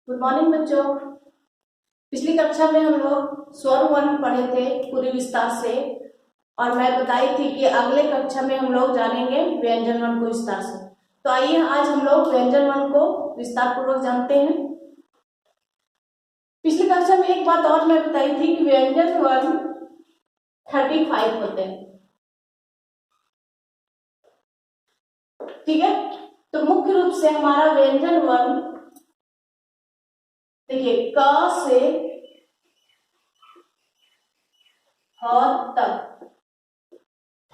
Good morning बच्चों। पिछली कक्षा में हम लोग स्वर वर्ण पढ़े थे पूरी विस्तार से, और मैं बताई थी कि अगले कक्षा में हम लोग जानेंगे व्यंजन वर्ण को विस्तार से। तो आइए आज हम लोग व्यंजन वर्ण को विस्तार पूर्वक जानते हैं। पिछली कक्षा में एक बात और मैं बताई थी कि व्यंजन वर्ण 35 होते हैं। ठीक है, तो मुख्य रूप से हमारा व्यंजन वर्ण देखिए क से और तक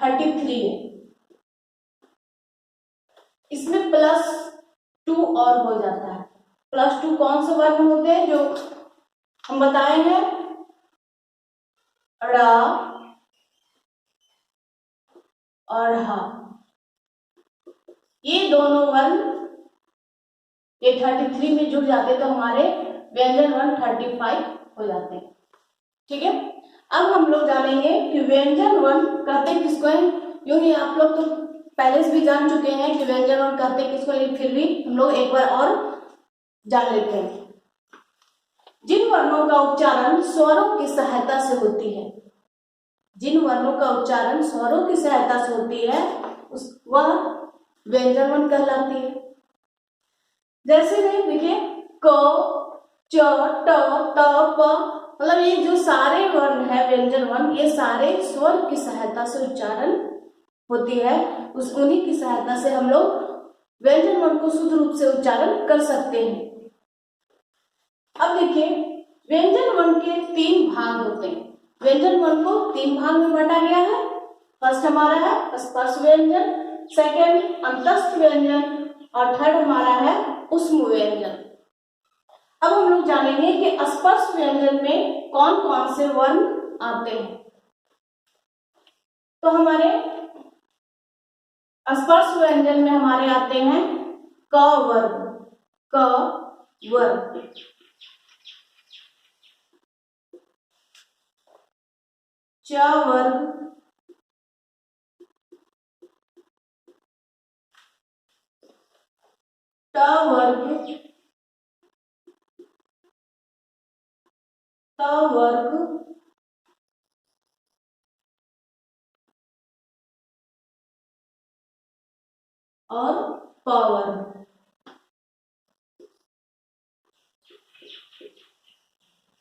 33 है। इसमें +2 और हो जाता है। +2 कौन से वर्ण होते हैं जो हम बताए हैं? ड़ और ह। ये दोनों वर्ण ये 33 में जुड़ जाते तो हमारे व्यंजन वर्ण 35 हो जाते हैं। ठीक है, अब हम लोग जानेंगे कि व्यंजन वर्ण कहते किसको है। यूं ही आप लोग तो पहले से भी जान चुके हैं कि व्यंजन वर्ण कहते किसको, लेकिन फिर भी हम लोग एक बार और जान लेते हैं। जिन वर्णों का उच्चारण स्वरों की सहायता से होती है, जिन वर्णों का उच्चारण स्वरों की सहायता से होती है वह व्यंजन वर्ण कहलाती है। जैसे में देखिए क, च, ट, त, प, मतलब ये जो सारे वर्ण है व्यंजन वर्ण, ये सारे स्वर की सहायता से उच्चारण होती है। उन्हीं की सहायता से हम लोग व्यंजन वर्ण को शुद्ध रूप से उच्चारण कर सकते हैं। अब देखिए व्यंजन वर्ण के 3 भाग होते हैं। व्यंजन वर्ण को 3 भाग में बांटा गया है। फर्स्ट हमारा है स्पर्श व्यंजन, सेकंड अंतस्थ व्यंजन और थर्ड हमारा है ऊष्म व्यंजन। अब हम लोग जानेंगे कि स्पर्श व्यंजन में कौन कौन से वर्ण आते हैं। तो हमारे स्पर्श व्यंजन में हमारे आते हैं क वर्ग, क वर्ग, च वर्ग, ट वर्ग, त वर्ग और प वर्ग।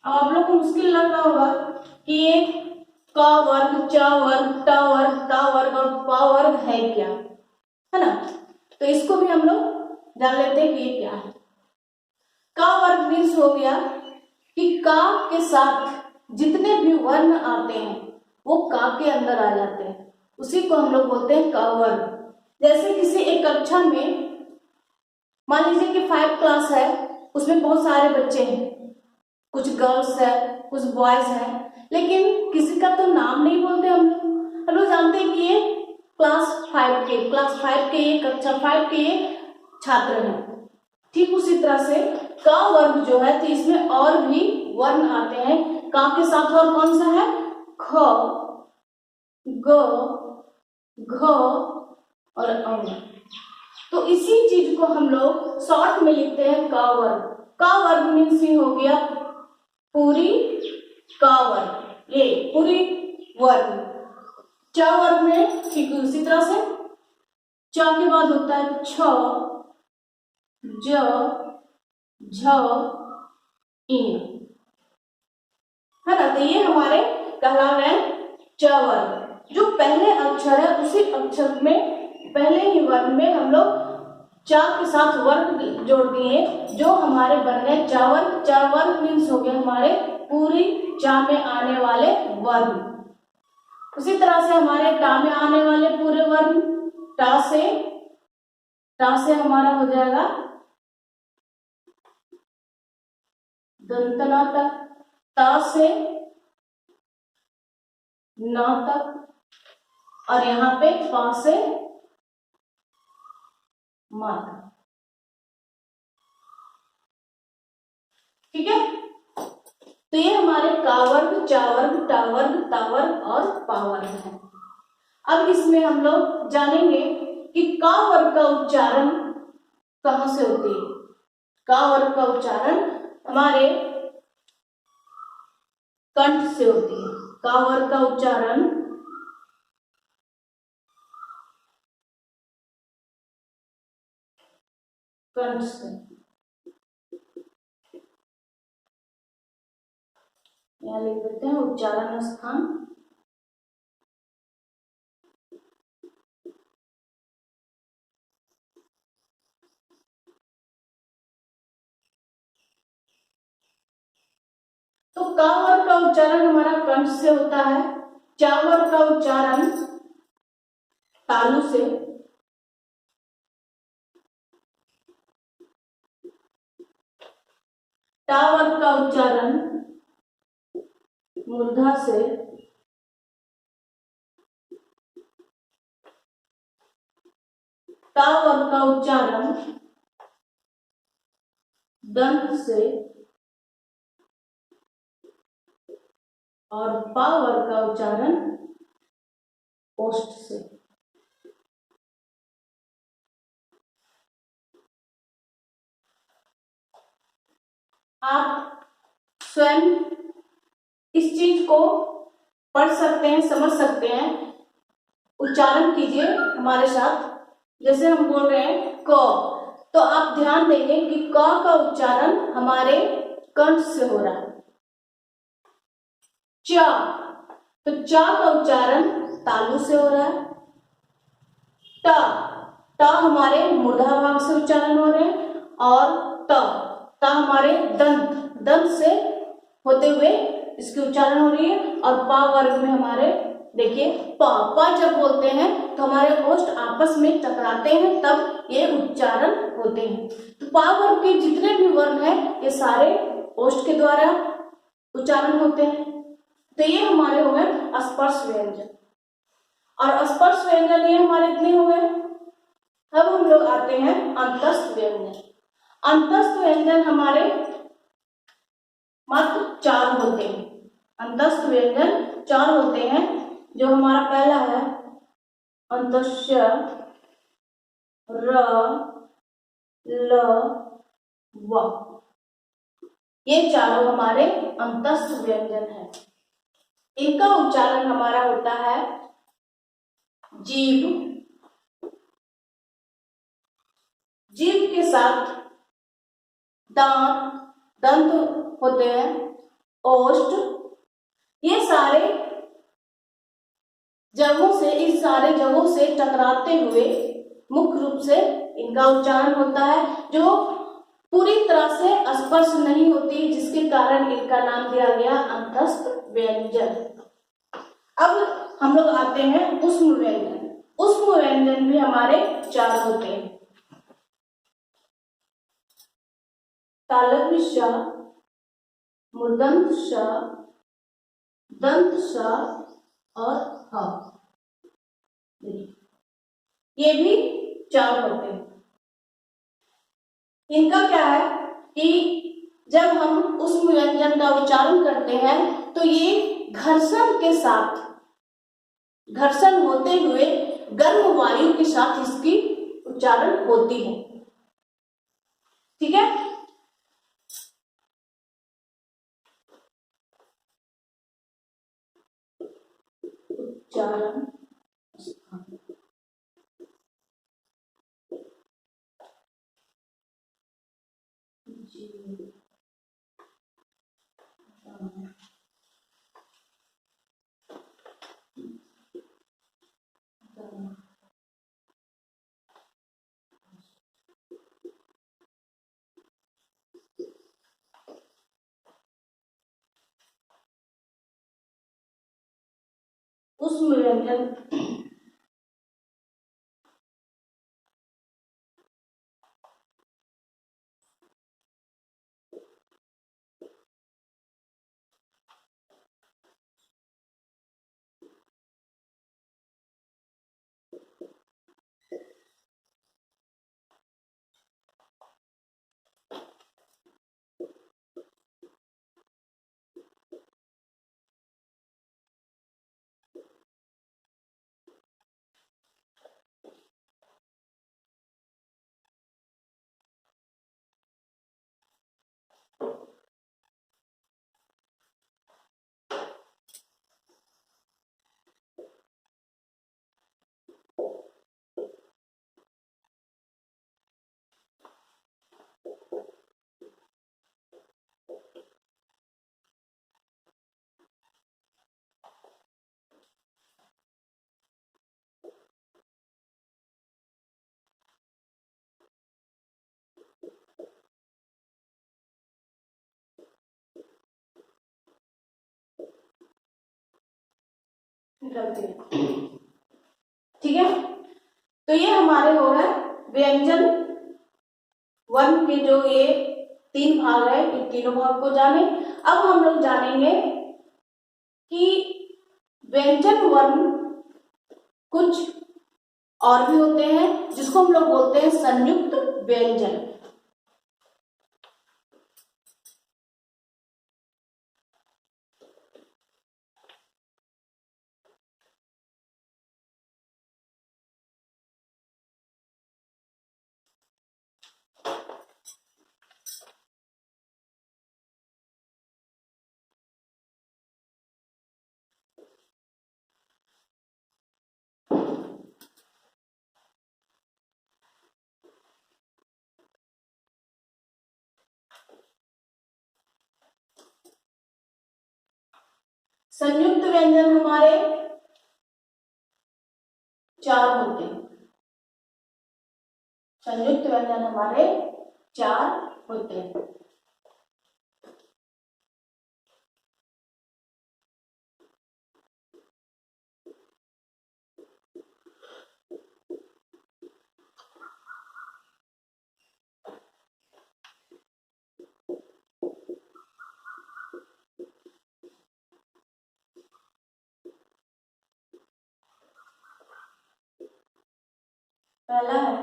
अब आप लोग को मुश्किल लग रहा होगा कि ये क वर्ग, च वर्ग, ट वर्ग, त वर्ग और प वर्ग है क्या, है ना। तो इसको भी हम लोग जान लेते हैं कि ये क्या है। क वर्ग मीन्स हो गया कि क के साथ जितने भी वर्ण आते हैं वो क के अंदर आ जाते हैं, उसी को हम लोग बोलते हैं क वर्ग। जैसे किसी एक कक्षा में मान लीजिए कि 5 क्लास है, उसमें बहुत सारे बच्चे हैं, कुछ गर्ल्स है कुछ बॉयज है, लेकिन किसी का तो नाम नहीं बोलते हम लोग जानते हैं कि ये क्लास 5 के ये कक्षा 5 के ये छात्र हैं। ठीक उसी तरह से क वर्ग जो है तो इसमें और भी वर्ण आते हैं क के साथ। और कौन सा है? ख, ग, घ और अ। तो इसी चीज को हम लोग शॉर्ट में लिखते हैं क वर्ग। क वर्ग मीन्स ही हो गया पूरी क वर्ग, ये पूरी वर्ग। च वर्ग में ठीक उसी तरह से च के बाद होता है छ, ज, झ, इन, है ना। तो ये हमारे कहला रहे च वर्ग। जो पहले अक्षर है उसी अक्षर में पहले ही वर्ण में हम लोग च के साथ वर्ग जोड़ दिए जो हमारे बन गए च वर्ग। च वर्ग मीन्स हो गया हमारे पूरी च में आने वाले वर्ण। उसी तरह से हमारे टा में आने वाले पूरे वर्ण, टा से हमारा हो जाएगा दंतना तक, ता से न तक, और यहाँ पे पा से मा तक। ठीक है, तो ये हमारे का वर्ग, चा वर्ग, टा वर्ग, ता वर्ग और पा वर्ग है। अब इसमें हम लोग जानेंगे कि का वर्ग का उच्चारण कहाँ से होती है। का वर्ग का उच्चारण हमारे कंठ से होती है। का वर्ग का उच्चारण कंठ से। यहाँ लिख देते हैं उच्चारण स्थान। तो का वर्ग का उच्चारण हमारा कंठ से होता है। चा वर्ग का उच्चारण तालु से। टा वर्ग का उच्चारण मूर्धा से। टा वर्ग का उच्चारण दंत से। और पा वर्ग का उच्चारण ओष्ठ से। आप स्वयं इस चीज को पढ़ सकते हैं, समझ सकते हैं। उच्चारण कीजिए हमारे साथ। जैसे हम बोल रहे हैं क, तो आप ध्यान देंगे कि क का उच्चारण हमारे कंठ से हो रहा है। चा, तो चा का उच्चारण तालु से हो रहा है। टा, टा हमारे मूर्धा भाग से उच्चारण हो रहे हैं। और ता, ता हमारे दंत से होते हुए इसकी उच्चारण हो रही है। और पा वर्ग में हमारे देखिए पा जब बोलते हैं तो हमारे ओष्ठ आपस में टकराते हैं, तब ये उच्चारण होते हैं। तो पा वर्ग के जितने भी वर्ण हैं ये सारे ओष्ठ के द्वारा उच्चारण होते हैं। तो ये हमारे हो गए स्पर्श व्यंजन। और स्पर्श व्यंजन ये हमारे इतने हो गए। अब हम लोग आते हैं अंतस्थ व्यंजन। अंतस्थ व्यंजन हमारे मात्र 4 होते हैं। अंतस्थ व्यंजन 4 होते हैं। जो हमारा पहला है अंतस्य, र, ल, व। ये चारों हमारे अंतस्थ व्यंजन है। इनका उच्चारण हमारा होता है जीभ, जीभ के साथ दांत, दंत होते हैं, ओष्ठ। ये सारे जगहों से, इस सारे जगहों से टकराते हुए मुख्य रूप से इनका उच्चारण होता है, जो पूरी तरह से स्पर्श नहीं होती, जिसके कारण इनका नाम दिया गया अंतस्थ व्यंजन। अब हम लोग आते हैं ऊष्म व्यंजन। ऊष्म व्यंजन भी हमारे 4 होते हैं। तालव्य श, मूर्धन्य श, दंत श और ह। ये भी 4 होते हैं। इनका क्या है कि जब हम ऊष्म व्यंजन का उच्चारण करते हैं तो ये घर्षण के साथ, घर्षण होते हुए गर्म वायु के साथ इसकी उच्चारण होती है। ठीक है। उच्चारण ऊष्म व्यंजन निकलती है। ठीक है, तो ये हमारे हो गए व्यंजन वर्ण के जो ये 3 भाग है, इन तीनों भाग को जाने। अब हम लोग जानेंगे कि व्यंजन वर्ण कुछ और भी होते हैं जिसको हम लोग बोलते हैं संयुक्त व्यंजन। संयुक्त व्यंजन हमारे 4 होते हैं। संयुक्त व्यंजन हमारे 4 होते हैं। पहला है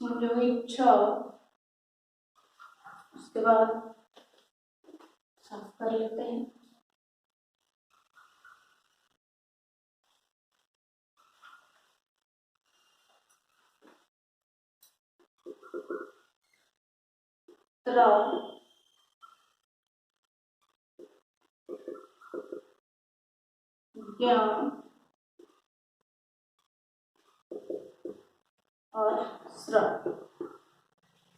संयोगी छ, उसके बाद साफ कर लेते हैं। त्र, ज्ञान और स्र।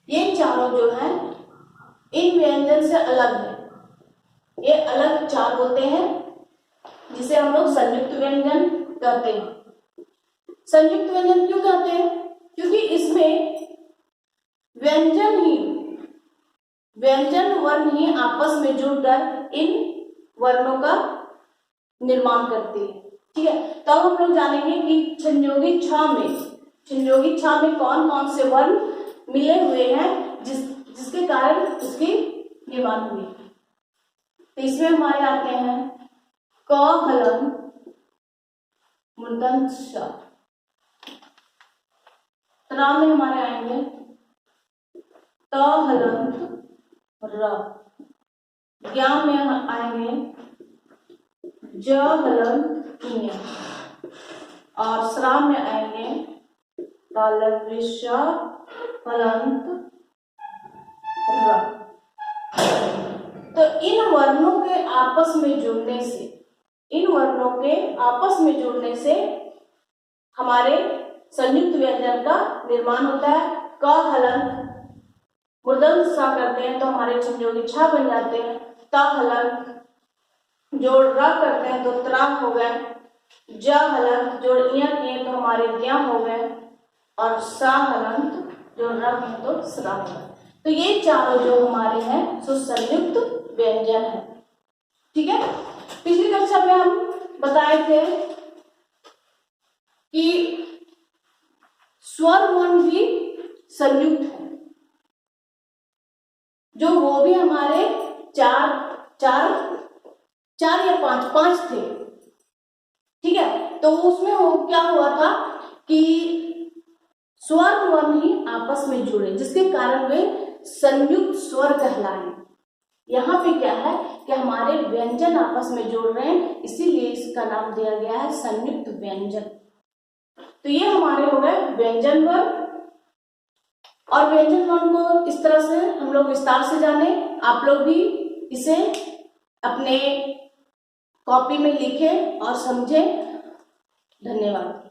ये चारों जो है इन व्यंजन से अलग है। ये अलग 4 होते हैं जिसे हम लोग संयुक्त व्यंजन कहते हैं। संयुक्त व्यंजन क्यों कहते हैं? क्योंकि इसमें व्यंजन वर्ण ही आपस में जुड़कर इन वर्णों का निर्माण करते हैं। ठीक है, तो अब हम लोग जानेंगे कि संयोगी छ में कौन कौन से वर्ण मिले हुए हैं जिसके कारण उसकी निर्माण हुई। तो इसमें हमारे आते हैं क हलंत मूर्धन्य ष, त्र में हमारे आएंगे त हलंत र, ज्ञा में आएंगे ज हलंत ञ, और स्रा में आएंगे तालव्य हलंत र। तो इन वर्णों के आपस में जुड़ने से हमारे संयुक्त व्यंजन का निर्माण होता है। क हलंत मूर्धन्य स करते हैं तो हमारे संयोगी छ बन जाते हैं। त हलंत जोड़ र करते हैं तो त्रा हो गए। ज हलंत जोड़ इ किए तो हमारे ज्ञ हो गए, और स हलंत जोड़ र किए तो स्रा हो गए। तो ये चारों जो हमारे हैं सो संयुक्त व्यंजन है। ठीक है, पिछली कक्षा में हम बताए थे कि स्वर वर्ण भी संयुक्त है, जो वो भी हमारे चार या पांच थे। ठीक है, तो उसमें क्या हुआ था कि स्वर वर्ण ही आपस में जुड़े जिसके कारण वे संयुक्त स्वर कहलाए। यहाँ पे क्या है कि हमारे व्यंजन आपस में जुड़ रहे हैं, इसीलिए इसका नाम दिया गया है संयुक्त व्यंजन। तो ये हमारे हो गए व्यंजन वर्ण। और व्यंजन वर्ण को इस तरह से हम लोग विस्तार से जाने। आप लोग भी इसे अपने कॉपी में लिखें और समझें। धन्यवाद।